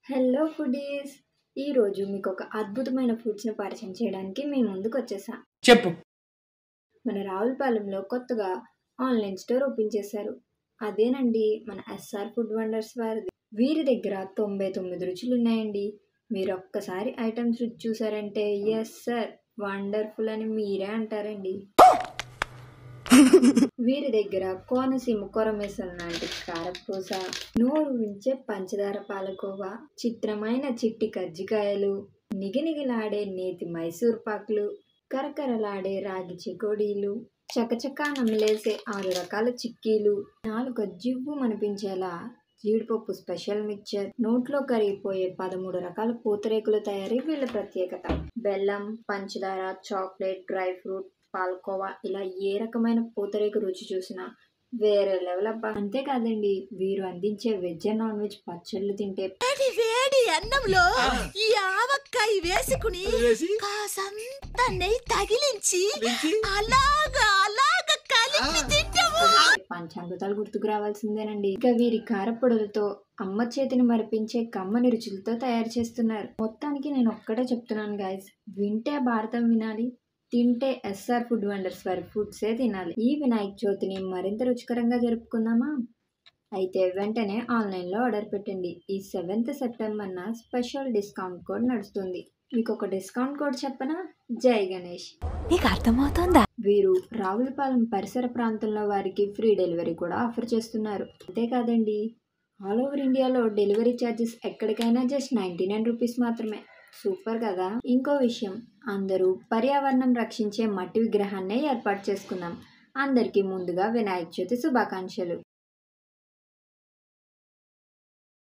Hello foodies! ఈరోజు మీకొక అద్భుతమైన ఫుడ్స్‌ని పరిచయం చేయడానికి మీ ముందుకొచ్చేసా. చెప్పు. మన రావులపాలెంలో కొత్తగా ఆన్‌లైన్ స్టోర్ ఓపెన్ చేశారు. అదేనండి మన ఎస్ఆర్ ఫుడ్ వండర్స్ వారిది. వీరి దగ్గర 99 రుచులున్నాయండి. మీరొక్కసారి ఐటెమ్స్ రుచి చూసారంటే యెస్ సర్! వండర్‌ఫుల్ అని మీరే అంటారండి. వీరి దగ్గర కోనసీమ కొరమేసం లాంటి కారపూస, నోరూరించే పంచదార పాలకోవా, చిత్రమైన చిట్టి కజ్జికాయలు, నిగనిగలాడే నేతి మైసూర్ పాకులు, కరకరలాడే రాగి చెకోడీలు, చకచకా నమిలేసే 6 రకాల చిక్కీలు, నాలుక జివ్వుమనిపించేలా జీడిపప్పు స్పెషల్ మిక్చర్, నోట్లో కరిగిపోయే 13 రకాల పూతరేకుల తయారీ వీళ్ళ ప్రత్యేకత. బెల్లం, పంచదార, చాక్లెట్, డ్రై ఫ్రూట్, పాలకోవా ఇలా ఏ రకమైన పూతరేకు రుచి చూసినా వేరే లెవెల్ అబ్బా. అంతేకాదండి వీరు అందించే వెజ్ అండ్ నాన్ వెజ్ పచ్చళ్ళు తింటే వేడి వేడి అన్నంలో ఈ ఆవకాయ వేసుకుని కాసంత నెయ్యి తగిలించి అలాగా కలిపి తింటాము. పంచామృతాలు గుర్తుకు రావాల్సిందేనండి. ఇక వీరి కారపొడులతో అమ్మ చేతిని మరిపించే కమ్మని రుచులతో తయారు చేస్తున్నారు. మొత్తానికి నేను ఒక్కటే చెప్తున్నాను గైస్, వింటే భారతం వినాలి, తింటే ఎస్ఆర్ ఫుడ్ వండర్స్ వారి ఫుడ్సే తినాలి. ఈ వినాయక చవితిని మరింత రుచికరంగా జరుపుకుందామా? అయితే వెంటనే ఆన్లైన్లో ఆర్డర్ పెట్టండి. ఈ 7th సెప్టెంబర్న స్పెషల్ డిస్కౌంట్ కోడ్ నడుస్తుంది. మీకు ఒక డిస్కౌంట్ కోడ్ చెప్పనా? జై గణేష్. నీకు అర్థమవుతుందా? వీరు రావులపాలెం పరిసర ప్రాంతంలో వారికి ఫ్రీ డెలివరీ కూడా ఆఫర్ చేస్తున్నారు. అంతేకాదండి ఆల్ ఓవర్ ఇండియాలో డెలివరీ ఛార్జెస్ ఎక్కడికైనా జస్ట్ 99 రూపీస్ మాత్రమే. సూపర్ కదా. ఇంకో విషయం, అందరూ పర్యావరణం రక్షించే మట్టి విగ్రహాన్నే ఏర్పాటు చేసుకుందాం. అందరికీ ముందుగా వినాయక చవితి శుభాకాంక్షలు.